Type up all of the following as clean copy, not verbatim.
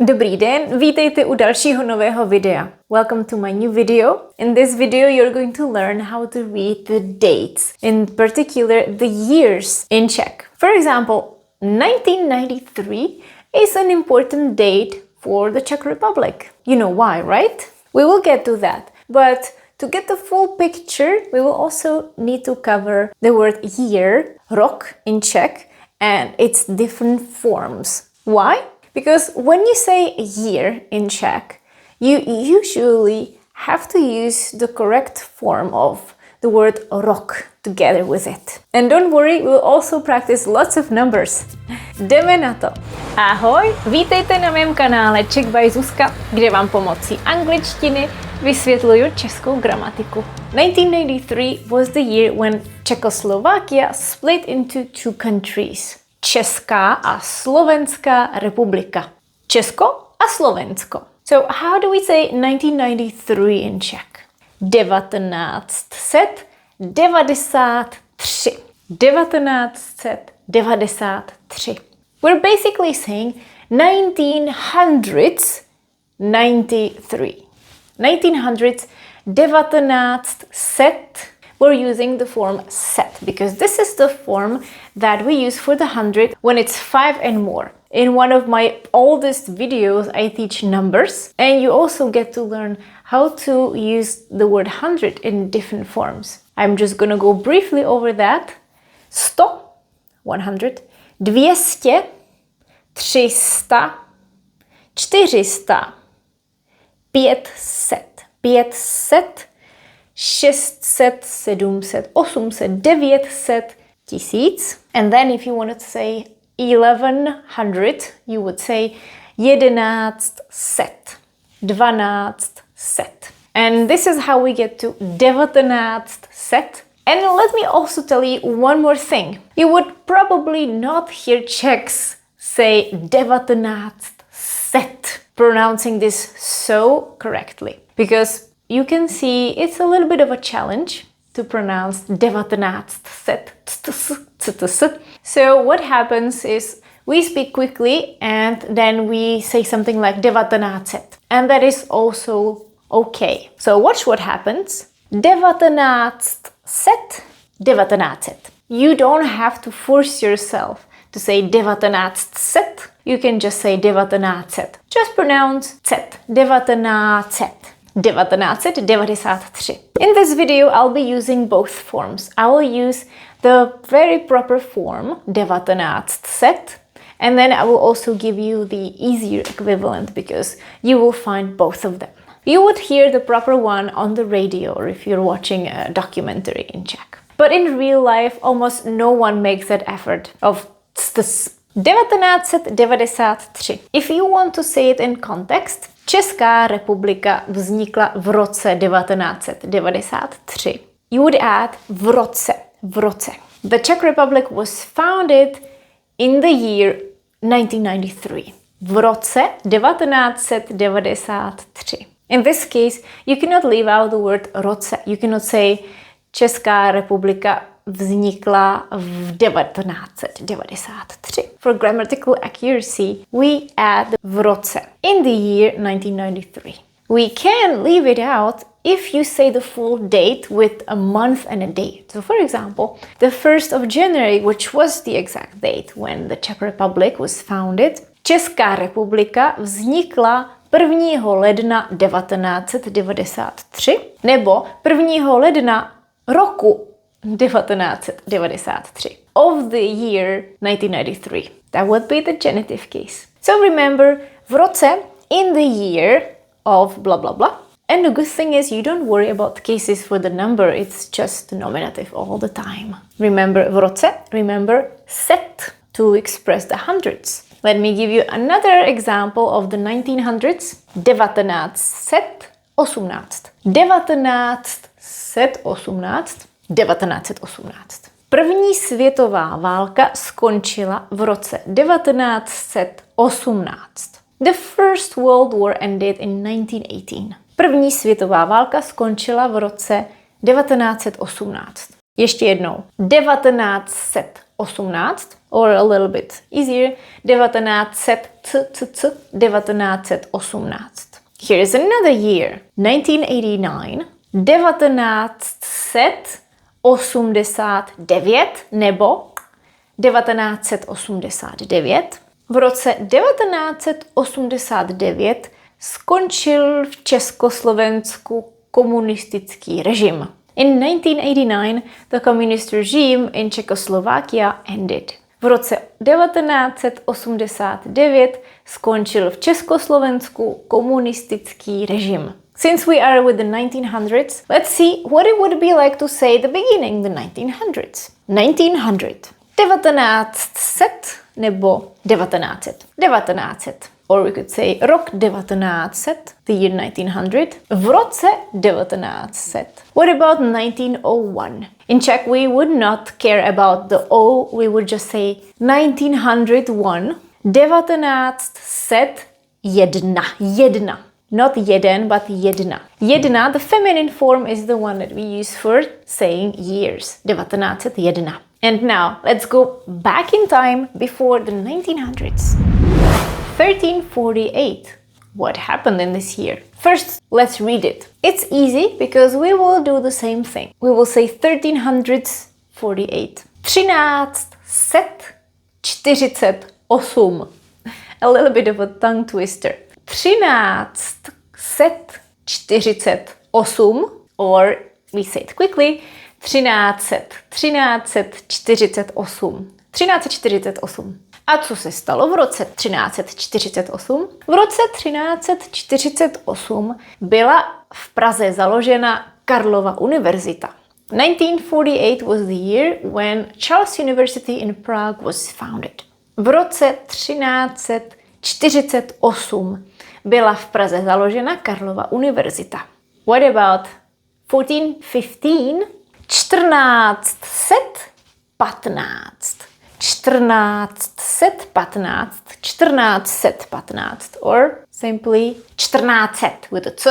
Dobrý den, vítejte u dalšího nového videa. Welcome to my new video. In this video you're going to learn how to read the dates, in particular the years in Czech. For example, 1993 is an important date for the Czech Republic. You know why, right? We will get to that. But to get the full picture, we will also need to cover the word year, rok in Czech, and its different forms. Why? Because when you say year in Czech, you usually have to use the correct form of the word rok together with it. And don't worry, we'll also practice lots of numbers. Jdeme na to. Ahoj, vítejte na mém kanále Czech by Zuzka, kde vám pomocí angličtiny vysvětluju českou gramatiku. 1993 was the year when Czechoslovakia split into two countries. Česká a Slovenská republika. Česko a Slovensko. So how do we say 1993 in Czech? 1993. 1993. We're basically saying 1900s 93. 1900s 1900. We're using the form set because this is the form that we use for the hundred when it's 5 and more. In one of my oldest videos, I teach numbers, and you also get to learn how to use the word hundred in different forms. I'm just gonna go briefly over that. 100, 100, 200, 300, 400, 500, 500, 600, 700, 800, 900, 1000. And then if you wanted to say 1100, you would say 1100, 1200. And this is how we get to 1900. And let me also tell you one more thing. You would probably not hear Czechs say 1900, pronouncing this so correctly. Because you can see it's a little bit of a challenge to pronounce 1900. So what happens is we speak quickly and then we say something like 1900. And that is also okay. So watch what happens. 1900. You don't have to force yourself to say 1900. You can just say 1900. Just pronounce set. 1900. 1993. In this video, I'll be using both forms. I will use the very proper form, 1900, and then I will also give you the easier equivalent because you will find both of them. You would hear the proper one on the radio or if you're watching a documentary in Czech. But in real life, almost no one makes that effort of 1993. If you want to say it in context, Česká republika vznikla v roce 1993. You would add v roce. The Czech Republic was founded in the year 1993. V roce 1993. In this case, you cannot leave out the word roce. You cannot say Česká republika vznikla v 1993. For grammatical accuracy, we add v roce in the year 1993. We can leave it out if you say the full date with a month and a day. So for example, the 1st of January, which was the exact date when the Czech Republic was founded, Česká republika vznikla 1. ledna 1993 nebo 1. ledna roku 1993 of the year 1993. That would be the genitive case. So remember, v roce in the year of blah blah blah. And the good thing is you don't worry about cases for the number, it's just the nominative all the time. Remember v roce, remember set to express the hundreds. Let me give you another example of the 1900s. 1918. 1918. První světová válka skončila v roce 1918. The First World War ended in 1918. První světová válka skončila v roce 1918. Ještě jednou. 1918. 1918, or a little bit easier, 1918. Here is another year, 1989, 1989 nebo 1989. V roce 1989 skončil v Československu komunistický režim. In 1989, the communist regime in Czechoslovakia ended. V roce 1989 skončil v Československu komunistický režim. Since we are with the 1900s, let's see what it would be like to say the beginning, the 1900s. 1900. 1900 nebo 1900. 1900. Or we could say rok 1900, the year 1900. V roce 1900. What about 1901? In Czech, we would not care about the O, we would just say 1901. 1901. Not jeden, but jedna. Jedna, the feminine form, is the one that we use for saying years. 1901. And now, let's go back in time before the 1900s. 1348. What happened in this year? First, let's read it. It's easy because we will do the same thing. We will say 1348. 1348. A little bit of a tongue twister. 1348. Or we say it quickly. 1348. A co se stalo v roce 1348? V roce 1348 byla v Praze založena Karlova univerzita. 1948 was the year when Charles University in Prague was founded. V roce 1348 byla v Praze založena Karlova univerzita. What about 1415? 1415, or simply 1400 with a c.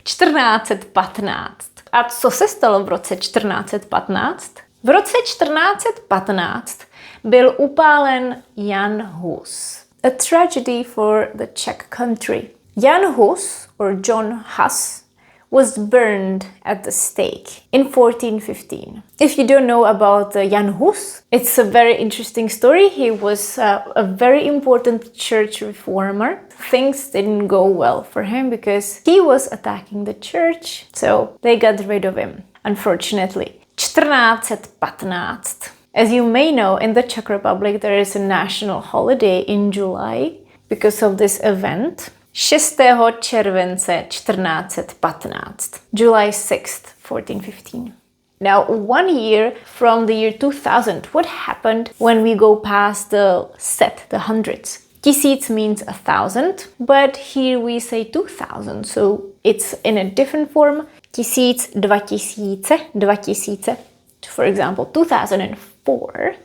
1415. A co se stalo v roce 1415? V roce 1415 byl upálen Jan Hus. A tragedy for the Czech country. Jan Hus, or John Hus, was burned at the stake in 1415. If you don't know about Jan Hus, it's a very interesting story. He was a very important church reformer. Things didn't go well for him because he was attacking the church, so they got rid of him, unfortunately. 1415. As you may know, in the Czech Republic there is a national holiday in July because of this event. 6. července 1415. July 6th, 1415. Now, 1 year from the year 2000, what happened when we go past the set, the hundreds? 1000 means 1,000, but here we say 2000, so it's in a different form. 1000, 2000. For example, 2004.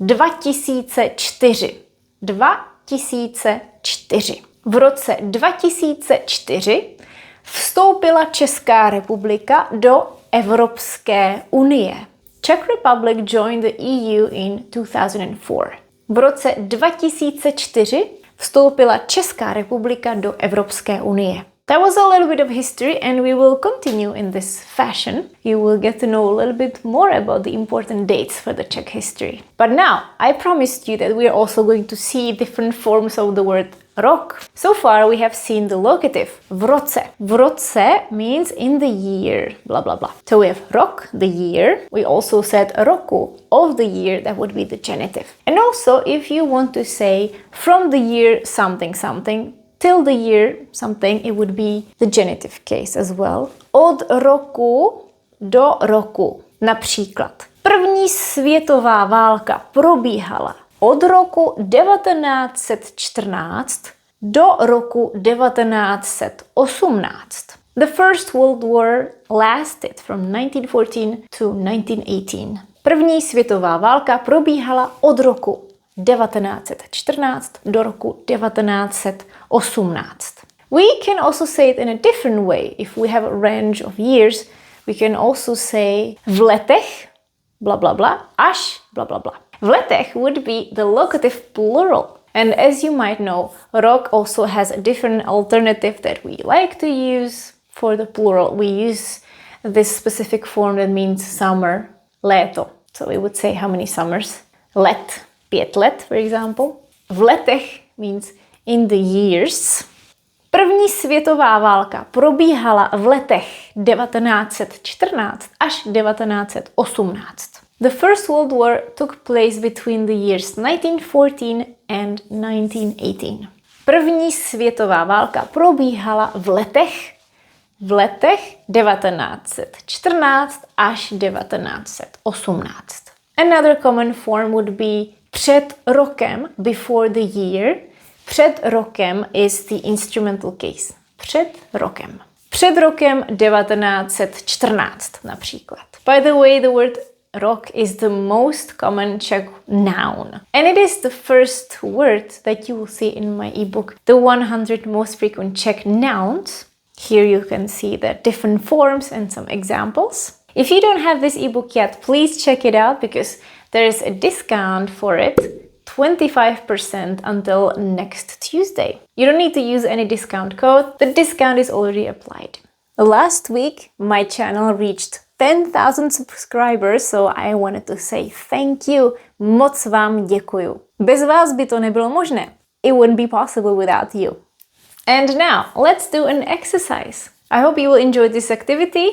2004. 2004. V roce 2004 vstoupila Česká republika do Evropské unie. Czech Republic joined the EU in 2004. V roce 2004 vstoupila Česká republika do Evropské unie. That was a little bit of history, and we will continue in this fashion. You will get to know a little bit more about the important dates for the Czech history. But now, I promised you that we are also going to see different forms of the word rok. So far, we have seen the locative, v roce. V roce means in the year, blah, blah, blah. So we have rok, the year. We also said roku, of the year, that would be the genitive. And also, if you want to say from the year something, something, till the year something, it would be the genitive case as well. Od roku do roku. Například, první světová válka probíhala od roku 1914 do roku 1918. The First World War lasted from 1914 to 1918. První světová válka probíhala od roku 1914 do roku 1918. We can also say it in a different way. If we have a range of years, we can also say v letech, blah, blah, blah, až, blah, blah, blah. V letech would be the locative plural. And as you might know, rok also has a different alternative that we like to use for the plural. We use this specific form that means summer, léto. So we would say how many summers? Let, 5 let, for example. V letech means in the years. První světová válka probíhala v letech 1914 až 1918. The First World War took place between the years 1914 and 1918. První světová válka probíhala v letech 1914 až 1918. Another common form would be před rokem, before the year. Před rokem is the instrumental case. Před rokem. Před rokem 1914 například. By the way, the word rok is the most common Czech noun. And it is the first word that you will see in my ebook, The 100 Most Frequent Czech Nouns. Here you can see the different forms and some examples. If you don't have this ebook yet, please check it out because there is a discount for it, 25% until next Tuesday. You don't need to use any discount code. The discount is already applied. Last week, my channel reached 10,000 subscribers, so I wanted to say thank you. Moc vám děkuju. Bez vás by to nebylo možné. It wouldn't be possible without you. And now, let's do an exercise. I hope you will enjoy this activity.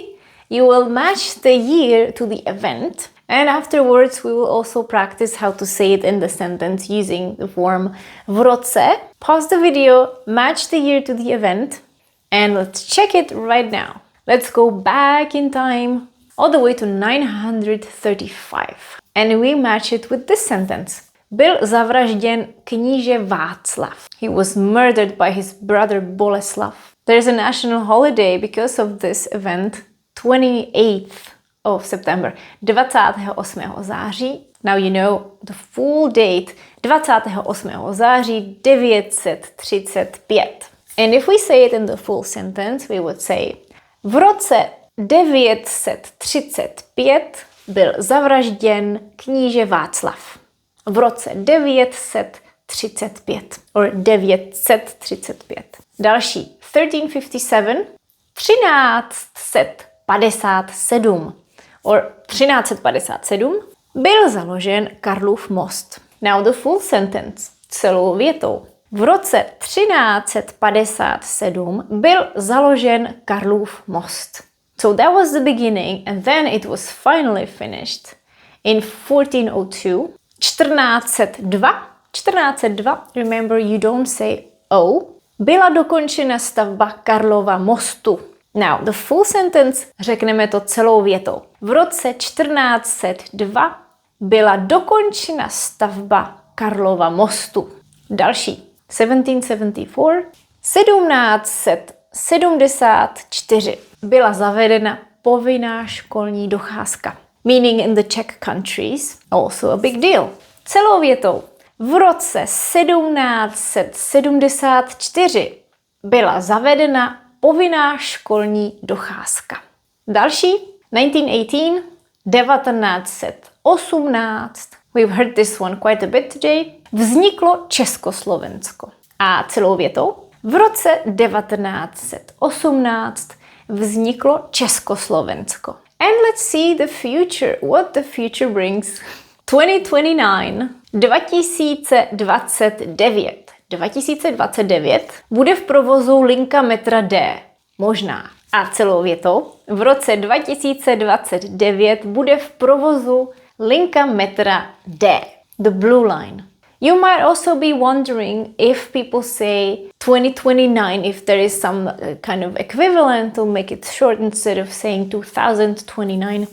You will match the year to the event. And afterwards, we will also practice how to say it in the sentence using the form v roce. Pause the video, match the year to the event, and let's check it right now. Let's go back in time all the way to 935. And we match it with this sentence. Byl zavražděn kníže Václav. He was murdered by his brother Boleslav. There's a national holiday because of this event, 28th of September, 28. září. Now you know the full date, 28. září 935. And if we say it in the full sentence, we would say v roce 935 byl zavražděn kníže Václav. V roce 935 or 935. Další 1357, 1357 or 1357 byl založen Karlův most. Now the full sentence, celou větou. V roce 1357 byl založen Karlův most. So that was the beginning and then it was finally finished in 1402. 1402, remember you don't say O, byla dokončena stavba Karlova mostu. Now, the full sentence, řekneme to celou větou. V roce 1402 byla dokončena stavba Karlova mostu. Další, 1774 byla zavedena povinná školní docházka. Meaning in the Czech countries, also a big deal. Celou větou. V roce 1774 byla zavedena povinná školní docházka. Další, 1918. We've heard this one quite a bit today. Vzniklo Československo. A celou větou. V roce 1918 vzniklo Československo. And let's see the future, what the future brings. 2029 bude v provozu linka metra D. Možná. A celou větou. V roce 2029 bude v provozu linka metra D. The blue line. You might also be wondering if people say 2029, if there is some kind of equivalent to make it short instead of saying 2029.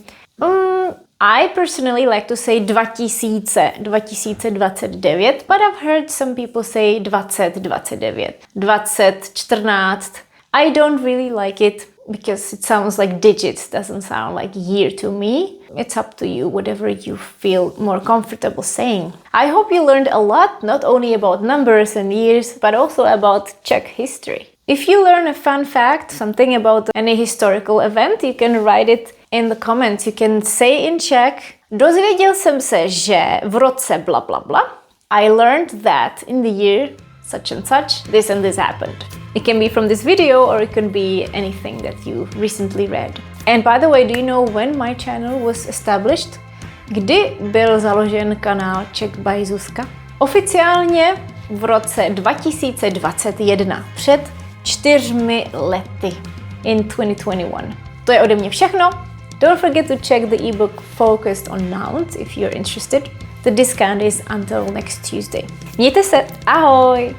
I personally like to say 2029, but I've heard some people say 2029, 2014. I don't really like it because it sounds like digits, doesn't sound like year to me. It's up to you, whatever you feel more comfortable saying. I hope you learned a lot, not only about numbers and years, but also about Czech history. If you learn a fun fact, something about any historical event, you can write it in the comments. You can say in Czech, Dozvěděl jsem se, že v roce bla bla bla. I learned that in the year such and such, this and this happened. It can be from this video or it can be anything that you recently read. And by the way, do you know when my channel was established? Kdy byl založen kanál Czech by Zuzka? Oficiálně v roce 2021, před 4 lety, in 2021. To je ode mě všechno. Don't forget to check the ebook Focused on Nouns if you're interested. The discount is until next Tuesday. Mějte se, ahoj!